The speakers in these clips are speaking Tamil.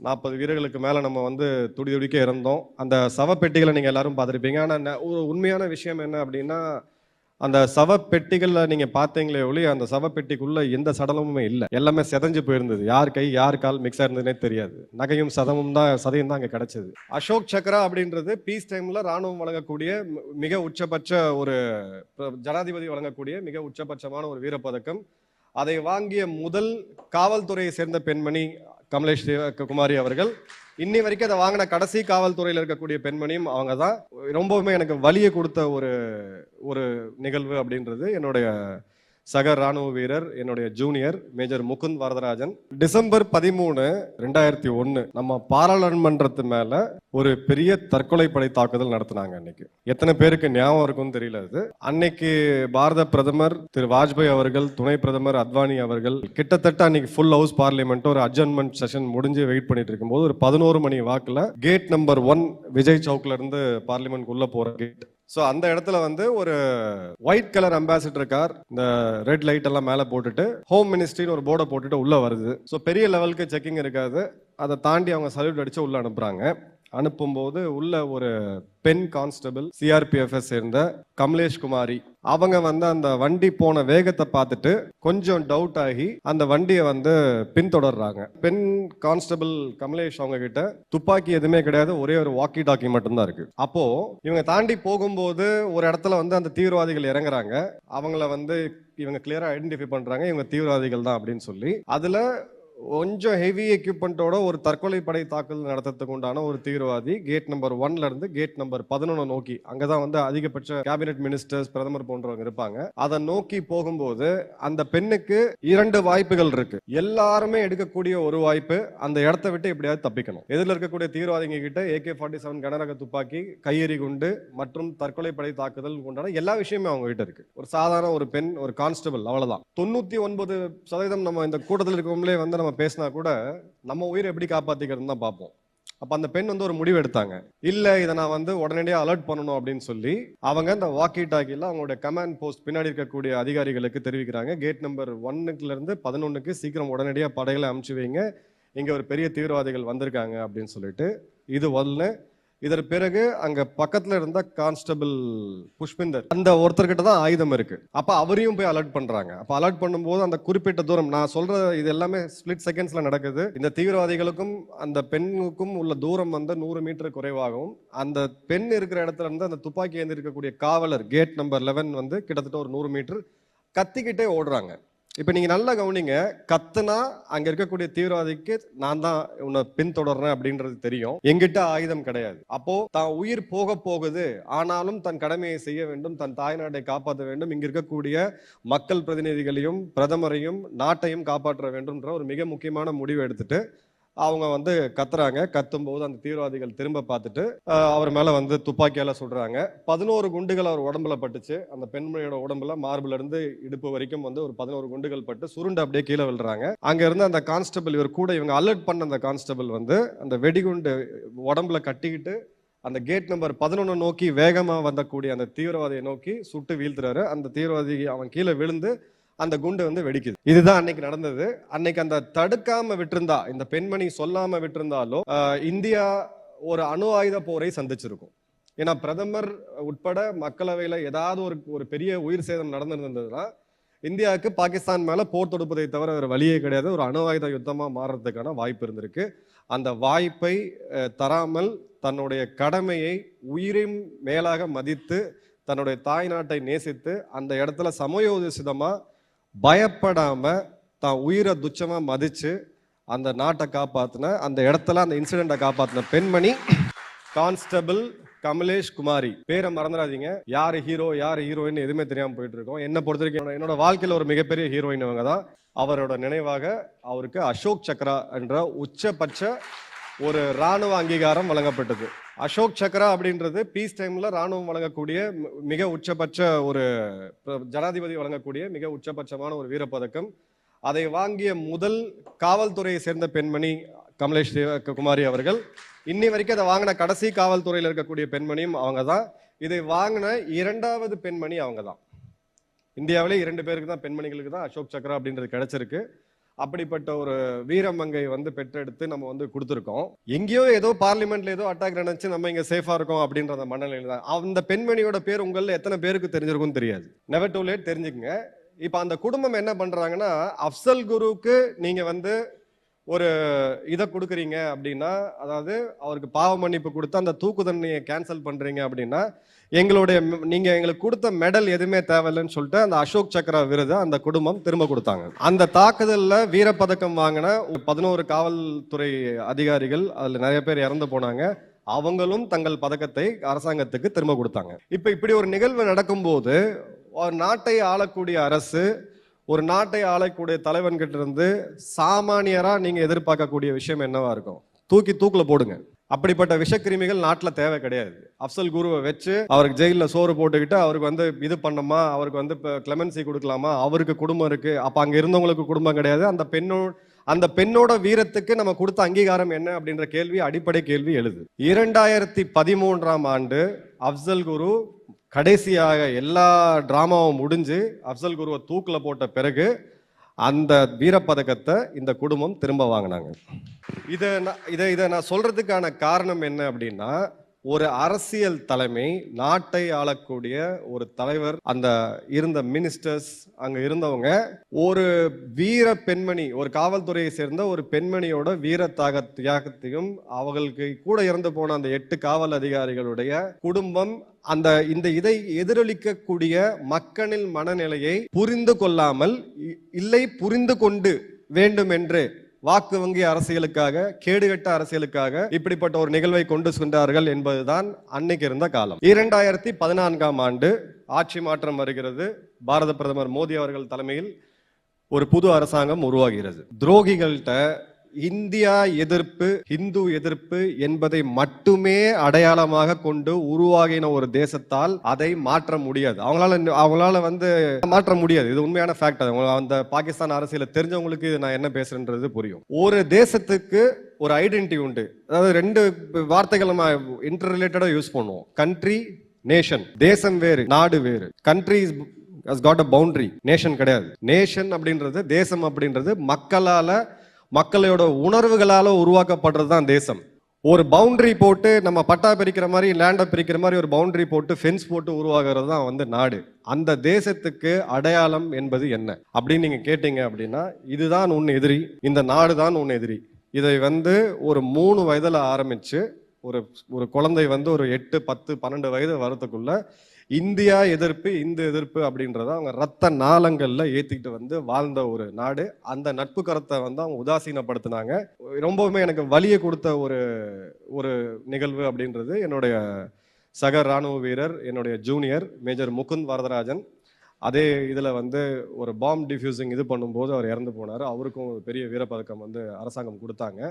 40 வீரர்களுக்கு மேல நம்ம வந்து துடி துடிக்க இருந்தோம். அந்த சவப்பெட்டிகள நீங்க எல்லாரும் பார்த்திருப்பீங்க. ஆனா ஒரு உண்மையான விஷயம் என்ன அப்டின்னா, அந்த சவப்பெட்டிகள்ல நீங்க பார்த்தீங்களே ஒழிய, அந்த சவப்பெட்டிக்குள்ள எந்த சடலமுமே இல்ல. எல்லாமே சிதைஞ்சு போயிருந்தது. யார் கை, யார் கால் மிக்ஸ் ஆயிருந்ததுன்னே தெரியாது. நகையும் சதையும் தான் அங்க கிடைச்சது. அசோக் சக்ரா அப்படின்றது பீஸ் டைம்ல ராணுவம் வழங்கக்கூடிய மிக உச்சபட்ச ஒரு ஜனாதிபதி வழங்கக்கூடிய மிக உச்சபட்சமான ஒரு வீரப்பதக்கம். அதை வாங்கிய முதல் காவல்துறையை சேர்ந்த பெண்மணி கமலேஷ் குமாரி அவர்கள். இன்னி வரைக்கும் அதை வாங்கின கடைசி காவல்துறையில் இருக்கக்கூடிய பெண்மணியும் அவங்க தான். ரொம்பவுமே எனக்கு வலியை கொடுத்த ஒரு ஒரு நிகழ்வு அப்படின்றது என்னுடைய சக ராணுவ வீரர், என்னுடைய junior major Mukund Varadarajan. December 13, 2001 நம்ம பாராளுமன்றத்து மேல ஒரு பெரிய தற்கொலை படை தாக்குதல் நடத்தினாங்க. அன்னைக்கு எத்தனை பேருக்கு ஞாபகம் இருக்கும்னு தெரியல. அது அன்னைக்கு பாரத பிரதமர் திரு வாஜ்பாய் அவர்கள், துணை பிரதமர் அத்வானி அவர்கள் கிட்டத்தட்ட அன்னைக்கு ஃபுல் ஹவுஸ் பார்லிமெண்ட் ஒரு அட்ஜர்ன்மெண்ட் செஷன் முடிஞ்சு வெயிட் பண்ணிட்டு இருக்கும்போது ஒரு 11 மணி வாக்குல கேட் நம்பர் 1 விஜய் சவுக்ல இருந்து பார்லிமெண்ட் உள்ள போற கேட். ஸோ அந்த இடத்துல வந்து ஒரு ஒயிட் கலர் அம்பாசிடர் கார் இந்த ரெட் லைட் எல்லாம் மேலே போட்டுட்டு ஹோம் மினிஸ்ட்ரின்னு ஒரு போர்டை போட்டுட்டு உள்ள வருது. ஸோ பெரிய லெவலுக்கு செக்கிங் இருக்காது. அதை தாண்டி அவங்க சல்யூட் அடிச்சு உள்ள அனுப்புறாங்க. அனுப்பும்போது உள்ள ஒரு பெண் கான்ஸ்டபிள் சிஆர்பிஎஃப் சேர்ந்த கமலேஷ் குமாரி அவங்க வந்து அந்த வண்டி போன வேகத்தை பார்த்துட்டு கொஞ்சம் டவுட் ஆகி அந்த வண்டியை வந்து பின்தொடர்றாங்க. பெண் கான்ஸ்டபிள் கமலேஷ் அவங்க கிட்ட துப்பாக்கி எதுவுமே கிடையாது, ஒரே ஒரு வாக்கி டாக்கி மட்டும்தான் இருக்கு. அப்போ இவங்க தாண்டி போகும்போது ஒரு இடத்துல வந்து அந்த தீவிரவாதிகள் இறங்குறாங்க. அவங்கள வந்து இவங்க கிளியரா ஐடென்டிஃபை பண்றாங்க, இவங்க தீவிரவாதிகள் தான் அப்படின்னு சொல்லி. அதுல கொஞ்சம் ஹெவி எக்யூப்மெண்ட்டோட ஒரு தற்கொலை படை தாக்குதல் நடத்துறதுக்கு உண்டான ஒரு தீவிரவாதி கேட் நம்பர் 1ல இருந்து கேட் நம்பர் 11 நோக்கி, அங்கதான் வந்து அதிகபட்ச கேபினெட் மினிஸ்டர்ஸ், பிரதமர் போன்றவங்க இருப்பாங்க, அதை நோக்கி போகும்போது அந்த பெண்ணுக்கு 2 வாய்ப்புகள் இருக்கு. எல்லாருமே எடுக்கக்கூடிய ஒரு வாய்ப்பு, அந்த இடத்தை விட்டு எப்படியாவது தப்பிக்கணும். எதிரில் இருக்கக்கூடிய தீவிரவாதிங்க கிட்ட AK-47 கனரக துப்பாக்கி, கையெறி குண்டு மற்றும் தற்கொலை படை தாக்குதல் உண்டான எல்லா விஷயமே அவங்க கிட்ட இருக்கு. ஒரு சாதாரண ஒரு பெண், ஒரு கான்ஸ்டபிள், அவ்வளவுதான். 99% நம்ம இந்த கூட்டத்தில் இருக்கவங்களே வந்து நம்ம பேசினா கூட நம்ம உயிரை எப்படி காப்பாத்திக்கிறதுன்னு தான் பார்ப்போம். அப்ப அந்த பெண் வந்து ஒரு முடிவு எடுத்தாங்க. இல்ல இதை நான் வந்து உடனடியாக அலர்ட் பண்ணணும் அப்படின்னு சொல்லி அவங்க இந்த வாக்கி டாக்கில அவங்களுடைய கமாண்ட் போஸ்ட் பின்னாடி இருக்கக்கூடிய அதிகாரிகளுக்கு தெரிவிக்கிறாங்க. கேட் நம்பர் 1ல இருந்து 11க்கு சீக்கிரம் உடனடியாக படைகளை அனுப்பிச்சு வைங்க, இங்க ஒரு பெரிய தீவிரவாதிகள் வந்திருக்காங்க அப்படின்னு சொல்லிட்டு. இது ஒன்னு. இதற்கு பிறகு அங்க பக்கத்துல இருந்த கான்ஸ்டபிள் புஷ்பிந்தர், அந்த ஒருத்தர்கிட்ட தான் ஆயுதம் இருக்கு. அப்ப அவரையும் போய் அலர்ட் பண்றாங்க. அப்ப அலர்ட் பண்ணும்போது அந்த குறிப்பிட்ட தூரம், நான் சொல்ற இது எல்லாமே ஸ்பிளிட் செகண்ட்ஸ்ல நடக்குது. இந்த தீவிரவாதிகளுக்கும் அந்த பெண்ணுக்கும் உள்ள தூரம் வந்து 100 மீட்டர் குறைவாகவும், அந்த பெண் இருக்கிற இடத்துல இருந்து அந்த துப்பாக்கி ஏந்தி இருக்கக்கூடிய காவலர் கேட் நம்பர் 11 வந்து கிட்டத்தட்ட ஒரு 100 மீட்டர் கத்திக்கிட்டே ஓடுறாங்க. இப்ப நீங்க நல்லா கவனிங்க, கத்துனா அங்க இருக்கக்கூடிய தீவிரவாதிக்கு நான் தான் உன்னை பின்தொடர்றேன் அப்படின்றது தெரியும். எங்கிட்ட ஆயுதம் கிடையாது. அப்போ தான் உயிர் போக போகுது, ஆனாலும் தன் கடமையை செய்ய வேண்டும், தன் தாய்நாட்டை காப்பாற்ற வேண்டும், இங்க இருக்கக்கூடிய மக்கள் பிரதிநிதிகளையும் பிரதமரையும் நாட்டையும் காப்பாற்ற வேண்டும்ன்ற ஒரு மிக முக்கியமான முடிவு எடுத்துட்டு அவங்க வந்து கத்துறாங்க. கத்தும்போது அந்த தீவிரவாதிகள் திரும்ப பார்த்துட்டு அவர் மேல வந்து துப்பாக்கியால சுடுறாங்க. 11 குண்டுகள் அவர் உடம்புல பட்டுச்சு. அந்த பெண்மணியோட உடம்புல மார்புல இருந்து இடுப்பு வரைக்கும் வந்து ஒரு 11 குண்டுகள் பட்டு சுருண்டு அப்படியே கீழே விழுறாங்க. அங்க இருந்து அந்த கான்ஸ்டபிள், இவர் கூட இவங்க அலர்ட் பண்ண அந்த கான்ஸ்டபிள் வந்து அந்த வெடிகுண்டு உடம்புல கட்டிக்கிட்டு அந்த கேட் நம்பர் 11 நோக்கி வேகமா வந்தக்கூடிய அந்த தீவிரவாதியை நோக்கி சுட்டு வீழ்த்துறாரு. அந்த தீவிரவாதி அவன் கீழே விழுந்து அந்த குண்டு வந்து வெடிக்குது. இதுதான் அன்னைக்கு நடந்தது. அன்னைக்கு அந்த தடுக்காம விட்டிருந்தா, இந்த பெண்மணி சொல்லாம விட்டிருந்தாலோ இந்தியா ஒரு அணு ஆயுத போரை சந்திச்சிருக்கும். ஏன்னா பிரதமர் உட்பட மக்களவையில ஏதாவது ஒரு பெரிய உயிர் சேதம் நடந்திருந்ததுன்னா இந்தியாவுக்கு பாகிஸ்தான் மேல போர் தொடுப்பதை தவிர வேற வழியே கிடையாது. ஒரு அணு ஆயுத யுத்தமா மாறுறதுக்கான வாய்ப்பு இருந்திருக்கு. அந்த வாய்ப்பை தராமல் தன்னுடைய கடமையை உயிரின் மேலாக மதித்து தன்னுடைய தாய் நாட்டை நேசித்து அந்த இடத்துல சமயோசிதமா பயப்படாம தான் உயிரை துச்சமா மதிச்சு அந்த நாட்டை காப்பாத்தின, அந்த இடத்துல அந்த இன்சிடென்ட்டை காப்பாத்தின பெண்மணி கான்ஸ்டபிள் கமலேஷ் குமாரி. பேரை மறந்துடாதீங்க. யாரு ஹீரோ யாரு ஹீரோயின் எதுவுமே தெரியாம போயிட்டு இருக்கோம். என்ன பொறுத்த வரைக்கும் என்னோட வாழ்க்கையில ஒரு மிகப்பெரிய ஹீரோயின் அவங்க தான். அவரோட நினைவாக அவருக்கு அசோக் சக்ரா என்ற உச்சபட்ச ஒரு ராணுவ அங்கீகாரம் வழங்கப்பட்டது. அசோக் சக்ரா அப்படின்றது பீஸ் டைம்ல ராணுவம் வழங்கக்கூடிய மிக உச்சபட்ச ஒரு ஜனாதிபதி வழங்கக்கூடிய மிக உச்சபட்சமான ஒரு வீரப்பதக்கம். அதை வாங்கிய முதல் காவல்துறையை சேர்ந்த பெண்மணி கமலேஷ் குமாரி அவர்கள். இன்னி வரைக்கும் அதை வாங்கின கடைசி காவல்துறையில் இருக்கக்கூடிய பெண்மணியும் அவங்க தான். இதை வாங்கின 2வது பெண்மணி அவங்க தான். இந்தியாவிலே 2 பேருக்கு தான், பெண்மணிகளுக்கு தான் அசோக் சக்ரா அப்படின்றது கிடைச்சிருக்கு. அப்படிப்பட்ட ஒரு வீரமங்கை வந்து பெற்றெடுத்து நம்ம வந்து கொடுத்துருக்கோம். எங்கேயோ ஏதோ பார்லிமெண்ட்ல ஏதோ அட்டாக் நடந்துச்சு, நம்ம இங்க சேஃபா இருக்கோம் அப்படின்ற அந்த மனநிலையில தான். அந்த பெண்மணியோட பேர் உங்கள எத்தனை பேருக்கு தெரிஞ்சிருக்கும் தெரியாது. நெவர் டூ லேட், தெரிஞ்சுக்கங்க. இப்ப அந்த குடும்பம் என்ன பண்றாங்கன்னா, அப்சல் குருவுக்கு நீங்க வந்து ஒரு இதை கொடுக்குறீங்க அப்படின்னா, அதாவது அவருக்கு பாவ மன்னிப்பு கொடுத்து அந்த தூக்கு தண்டனையை கேன்சல் பண்றீங்க அப்படின்னா, நீங்க எங்களுக்கு கொடுத்த மெடல் எதுவுமே தேவையில்லைன்னு சொல்லிட்டு அந்த அசோக் சக்ரா விருதை அந்த குடும்பம் திரும்ப கொடுத்தாங்க. அந்த தாக்குதல்ல வீரப்பதக்கம் வாங்கின 11 காவல்துறை அதிகாரிகள், அதுல நிறைய பேர் இறந்து போனாங்க. அவங்களும் தங்கள் பதக்கத்தை அரசாங்கத்துக்கு திரும்ப கொடுத்தாங்க. இப்ப இப்படி ஒரு நிகழ்வு நடக்கும்போது ஒரு நாட்டை ஆளக்கூடிய அரசு, ஒரு நாட்டை ஆளக்கூடிய தலைவன் கிட்ட இருந்து சாமானியரா நீங்க எதிர்பார்க்கக்கூடிய விஷயம் என்னவா இருக்கும்? தூக்குல போடுங்க. அப்படிப்பட்ட விஷக்கிருமிகள் நாட்டுல தேவை கிடையாது. அப்சல் குருவை வச்சு அவருக்கு ஜெயில சோறு போட்டுக்கிட்டு அவருக்கு வந்து இது பண்ணமா, அவருக்கு வந்து கிளெமன்சி கொடுக்கலாமா, அவருக்கு குடும்பம் இருக்கு, அப்ப அங்க இருந்தவங்களுக்கு குடும்பம் கிடையாது. அந்த பெண்ணோட வீரத்துக்கு நம்ம கொடுத்த அங்கீகாரம் என்ன அப்படின்ற கேள்வி, அடிப்படை கேள்வி எழுது. 2013ஆம் ஆண்டு அப்சல் குரு கடைசியாக எல்லா டிராமாவும் முடிஞ்சு அப்சல் குருவை தூக்குல போட்ட பிறகு அந்த வீரப்பதக்கத்தை இந்த குடும்பம் திரும்ப வாங்கினாங்க. இதை நான் சொல்றதுக்கான காரணம் என்ன அப்படின்னா, ஒரு அரசியல் தலைமை, நாட்டை ஆளக்கூடிய ஒரு தலைவர், அந்த இருந்த மினிஸ்டர்ஸ், அங்க இருந்தவங்க ஒரு வீர பெண்மணி, ஒரு காவல்துறையை சேர்ந்த ஒரு பெண்மணியோட வீர தியாகத்தையும் அவர்களுக்கு கூட இறந்து போன அந்த 8 காவல் அதிகாரிகளுடைய குடும்பம் இதை எதிரொலிக்கக்கூடிய மக்களின் மனநிலையை புரிந்து கொள்ளாமல், இல்லை புரிந்து கொண்டு வேண்டும் என்று வாக்கு வங்கி அரசியலுக்காக, கேடுகட்ட அரசியலுக்காக இப்படிப்பட்ட ஒரு நிகழ்வை கொண்டு சென்றார்கள் என்பதுதான் அன்னைக்கு இருந்த காலம். 2014ஆம் ஆண்டு ஆட்சி மாற்றம் வருகிறது. பாரத பிரதமர் மோடி அவர்கள் தலைமையில் ஒரு புது அரசாங்கம் உருவாகிறது. துரோகிகள்கிட்ட இந்தியா எதிர்ப்பு, இந்து எதிர்ப்பு என்பதை மட்டுமே அடையாளமாக கொண்டு உருவாகின ஒரு தேசத்தால் அதை மாற்ற முடியாது. அவங்களால வந்து மாற்ற முடியாது. இது உண்மையான ஃபேக்ட். அந்த பாகிஸ்தான் அரசியல தெரிஞ்சவங்களுக்கு நான் என்ன பேசுறேன்றது புரியும். ஒரு தேசத்துக்கு ஒரு ஐடென்டிட்டி உண்டு. அதாவது 2 வார்த்தைகள் நம்ம இன்டர் ரிலேட்டடா யூஸ் பண்ணுவோம். Country, nation. தேசம் வேறு, நாடு வேறு. Country has got a boundary, nation கிடையாது. நேஷன் அப்படின்றது, தேசம் அப்படின்றது மக்களோட உணர்வுகளால உருவாக்கப்படுறது தான் தேசம். ஒரு பவுண்டரி போட்டு நம்ம பட்டா பிரிக்கிற மாதிரி, லேண்டை பிரிக்கிற மாதிரி ஒரு பவுண்டரி போட்டு ஃபென்ஸ் போட்டு உருவாகிறது தான் வந்து நாடு. அந்த தேசத்துக்கு அடையாளம் என்பது என்ன அப்படின்னு நீங்க கேட்டீங்க அப்படின்னா, இதுதான் உன் எதிரி, இந்த நாடு தான் உன் எதிரி. இதை வந்து ஒரு 3 வயதுல ஆரம்பிச்சு ஒரு குழந்தை வந்து ஒரு 8, 10, 12 வயது வரத்துக்குள்ள இந்தியா எதிர்ப்பு, இந்து எதிர்ப்பு அப்படின்றத அவங்க ரத்த நாளங்கள்ல ஏத்திக்கிட்டு வந்து வாழ்ந்த ஒரு நாடு. அந்த நட்பு கருத்தை வந்து அவங்க உதாசீனப்படுத்தினாங்க. ரொம்பவுமே எனக்கு வலியை கொடுத்த ஒரு நிகழ்வு அப்படின்றது என்னுடைய சக ராணுவ வீரர், என்னுடைய ஜூனியர் மேஜர் முகுந்த் வரதராஜன். அதே இதில் வந்து ஒரு பாம் டிஃப்யூசிங் இது பண்ணும்போது அவர் இறந்து போனார். அவருக்கும் ஒரு பெரிய வீரப்பதக்கம் வந்து அரசாங்கம் கொடுத்தாங்க.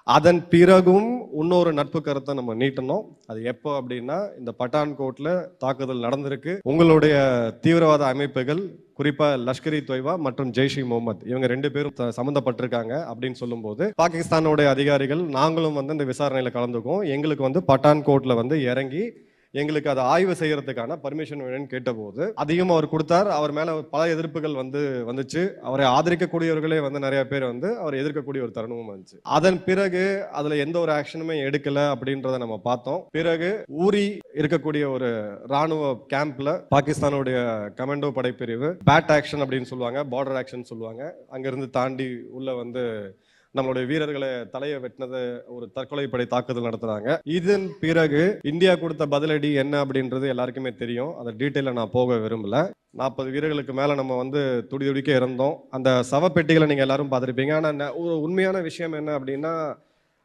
அதன் பிறகும் இன்னொரு நட்பு கருத்தை நம்ம நீட்டணும். அது எப்போ அப்படின்னா, இந்த பட்டான்கோட்ல தாக்குதல் நடந்திருக்கு. உங்களுடைய தீவிரவாத அமைப்புகள், குறிப்பா லஷ்கர் இ தொய்பா மற்றும் ஜெய்ஷ் இ முகமது, இவங்க 2 பேரும் சம்மந்தப்பட்டிருக்காங்க அப்படின்னு சொல்லும்போது, பாகிஸ்தானுடைய அதிகாரிகள் நாங்களும் வந்து இந்த விசாரணையில கலந்துக்குவோம். எங்களுக்கு வந்து பட்டான்கோட்ல வந்து இறங்கி எங்களுக்கு அதை ஆய்வு செய்யறதுக்கான பர்மிஷன் வேணும்னு கேட்டபோது அதையும் அவர் கொடுத்தார். அவர் மேல பல எதிர்ப்புகள் வந்துச்சு. அவரை ஆதரிக்கக்கூடியவர்களே வந்து நிறைய பேர் வந்து அவர் எதிர்க்கக்கூடிய ஒரு தருணமும் வந்துச்சு. அதன் பிறகு அதுல எந்த ஒரு ஆக்ஷனுமே எடுக்கல அப்படின்றத நம்ம பார்த்தோம். பிறகு ஊரி இருக்கக்கூடிய ஒரு ராணுவ கேம்ப்ல பாகிஸ்தானுடைய கமாண்டோ படைப்பிரிவு பேட் ஆக்ஷன் அப்படின்னு சொல்லுவாங்க, பார்டர் ஆக்ஷன் சொல்லுவாங்க, அங்கிருந்து தாண்டி உள்ள வந்து நம்மளுடைய வீரர்களை தலையை வெட்டினது ஒரு தற்கொலை படை தாக்குதல் நடத்துறாங்க. இதன் பிறகு இந்தியா கொடுத்த பதிலடி என்ன அப்படின்றது எல்லாருக்குமே தெரியும். அந்த டீட்டெயில நான் போக விரும்பல. 40 வீரர்களுக்கு மேல நம்ம வந்து துடிக்க இறந்தோம். அந்த சவப்பெட்டிகளை நீங்க எல்லாரும் பார்த்திருப்பீங்க. ஆனா ஒரு உண்மையான விஷயம் என்ன அப்படின்னா,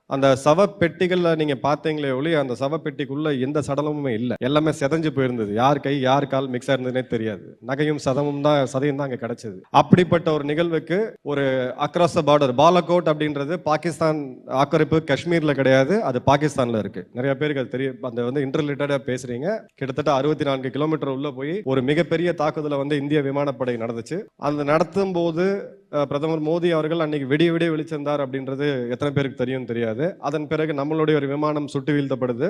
அந்த சவப்பெட்டிகள்ல நீங்க பார்த்தீங்களே ஒளி, அந்த சவப்பெட்டிக்குள்ள எந்த சடலமுமே இல்லை. எல்லாமே செதஞ்சு போயிருந்தது. யார் கை யார் கால் மிக்ஸ் ஆயிருந்ததுனே தெரியாது. நகையும் சதமும் தான், சதையும் தான் அங்க கிடைச்சது. அப்படிப்பட்ட ஒரு நிகழ்வுக்கு ஒரு அக்ராஸ் த பார்டர், பாலகோட் அப்படின்றது பாகிஸ்தான் ஆக்கிரமிப்பு காஷ்மீர்ல கிடையாது, அது பாகிஸ்தான்ல இருக்கு. நிறைய பேருக்கு அது தெரியும். அந்த வந்து இன்டர்ரிலேட்டடா பேசுறீங்க. கிட்டத்தட்ட 64 கிலோமீட்டர் உள்ள போய் ஒரு மிகப்பெரிய தாக்குதலை வந்து இந்திய விமானப்படை நடந்துச்சு. அந்த நடத்தும் போது பிரதமர் மோடி அவர்கள் அன்னைக்கு விடிய வெளிச்சந்தார் அப்படின்றது எத்தனை பேருக்கு தெரியும் தெரியாது. அதன் பிறகு நம்மளுடைய ஒரு விமானம் சுட்டு வீழ்த்தப்படுது.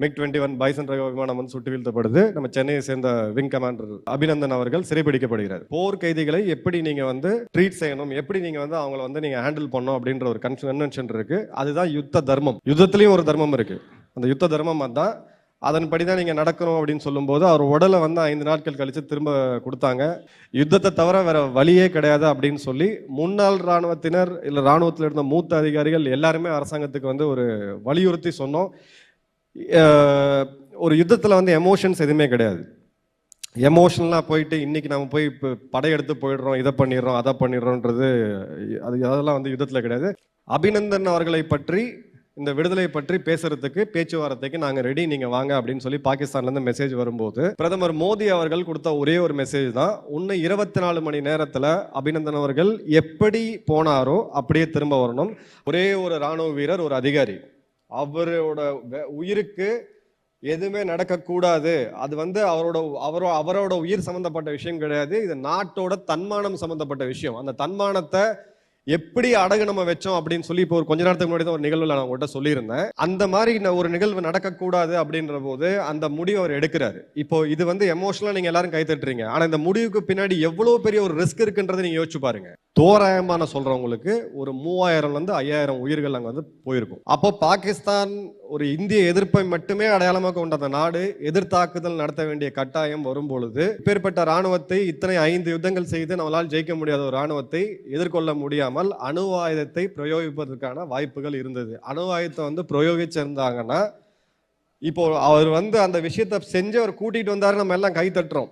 MiG-21 பைசன் ரக விமானம் வந்து சுட்டு வீழ்த்தப்படுது. நம்ம சென்னையை சேர்ந்த விங் கமாண்டர் அபிநந்தன் அவர்கள் சிறைபிடிக்கப்படுகிறார். போர் கைதிகளை எப்படி நீங்க வந்து ட்ரீட் செய்யணும், எப்படி நீங்க வந்து அவங்கள வந்து நீங்க ஹேண்டில் பண்ணணும் அப்படின்ற ஒரு கன்வென்ஷன் இருக்கு. அதுதான் யுத்த தர்மம். யுத்தத்திலயும் ஒரு தர்மம் இருக்கு. அந்த யுத்த தர்மம் தான் அதன்படி தான் நீங்கள் நடக்கணும் அப்படின்னு சொல்லும்போது அவர் உடலை வந்து 5 நாட்கள் கழித்து திரும்ப கொடுத்தாங்க. யுத்தத்தை தவிர வேற வழியே கிடையாது அப்படின்னு சொல்லி முன்னாள் இராணுவத்தினர் இல்லை இராணுவத்தில் இருந்த மூத்த அதிகாரிகள் எல்லாருமே அரசாங்கத்துக்கு வந்து ஒரு வலியுறுத்தி சொன்னோம். ஒரு யுத்தத்தில் வந்து எமோஷன்ஸ் எதுவுமே கிடையாது. எமோஷனலாக போயிட்டு இன்னைக்கு நம்ம போய் இப்போ படையெடுத்து போயிடுறோம், இதை பண்ணிடுறோம், அதை பண்ணிடுறோன்றது அதெல்லாம் வந்து யுத்தத்தில் கிடையாது. அபிநந்தன் அவர்களை பற்றி இந்த விடுதலை பற்றி பேசுறதுக்கு பேச்சுவார்த்தைக்கு நாங்கள் ரெடி, நீங்கள் வாங்க அப்படின்னு சொல்லி பாகிஸ்தான்லேருந்து மெசேஜ் வரும்போது பிரதமர் மோடி அவர்கள் கொடுத்த ஒரே ஒரு மெசேஜ் தான், இன்னும் 24 மணி நேரத்தில் அபிநந்தன் அவர்கள் எப்படி போனாரோ அப்படியே திரும்ப வரணும். ஒரே ஒரு இராணுவ வீரர், ஒரு அதிகாரி, அவரோட உயிருக்கு எதுவுமே நடக்கக்கூடாது. அது வந்து அவரோட உயிர் சம்பந்தப்பட்ட விஷயம் கிடையாது. இது நாட்டோட தன்மானம் சம்பந்தப்பட்ட விஷயம். அந்த தன்மானத்தை எப்படி அடகு நம்ம வச்சோம் அப்படின்னு சொல்லி இப்போ ஒரு கொஞ்ச நேரத்துக்கு முன்னாடி தான் ஒரு நிகழ்வுல நான் உங்கள்கிட்ட சொல்லியிருந்தேன். அந்த மாதிரி ஒரு நிகழ்வு நடக்கக்கூடாது அப்படின்ற போது அந்த முடிவு அவர் எடுக்கிறாரு. இப்போ இது வந்து எமோஷனலா நீங்க எல்லாரும் கை தட்டுறீங்க, ஆனா இந்த முடிவுக்கு பின்னாடி எவ்வளவு பெரிய ஒரு ரிஸ்க் இருக்குன்றதை நீங்க யோசிச்சு பாருங்க. தோராயமா நான் சொல்றவங்களுக்கு ஒரு 3000-5000 உயிர்கள் அங்க வந்து போயிருக்கும். அப்போ பாகிஸ்தான் ஒரு இந்திய எதிர்ப்பை மட்டுமே அடையாளமாக கொண்ட அந்த நாடு எதிர்த்தாக்குதல் நடத்த வேண்டிய கட்டாயம் வரும் பொழுது இப்பேற்பட்ட ராணுவத்தை, இத்தனை 5 யுத்தங்கள் செய்து நம்மளால் ஜெயிக்க முடியாத ஒரு ராணுவத்தை எதிர்கொள்ள முடியாமல் அணு ஆயுதத்தை பிரயோகிப்பதற்கான வாய்ப்புகள் இருந்தது. அணு ஆயுதத்தை வந்து பிரயோகிச்சிருந்தாங்கன்னா இப்போ அவர் வந்து அந்த விஷயத்தை செஞ்சு அவர் கூட்டிட்டு வந்தாரு, நம்ம எல்லாம் கை தட்டுறோம்.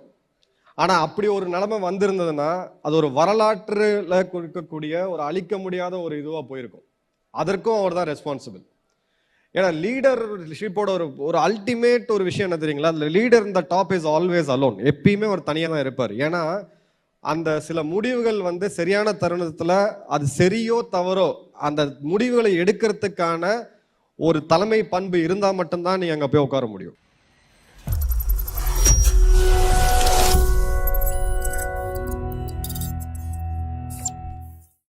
ஆனா அப்படி ஒரு நிலைமை வந்திருந்ததுன்னா அது ஒரு வரலாற்றுல இருக்கக்கூடிய ஒரு அழிக்க முடியாத ஒரு இதுவா போயிருக்கும். அதற்கும் அவர் தான் ரெஸ்பான்சிபிள். ஏன்னா லீடர்ஷிப்போட ஒரு அல்டிமேட் ஒரு விஷயம் என்ன தெரியுங்களா, அந்த லீடர் இந்த டாப் இஸ் ஆல்வேஸ் அலோன். எப்பயுமே ஒரு தனியாக தான் இருப்பார். ஏன்னா அந்த சில முடிவுகள் வந்து சரியான தருணத்துல அது சரியோ தவறோ அந்த முடிவுகளை எடுக்கிறதுக்கான ஒரு தலைமை பண்பு இருந்தால் மட்டும்தான் நீங்க அங்க போய் உட்கார முடியும்.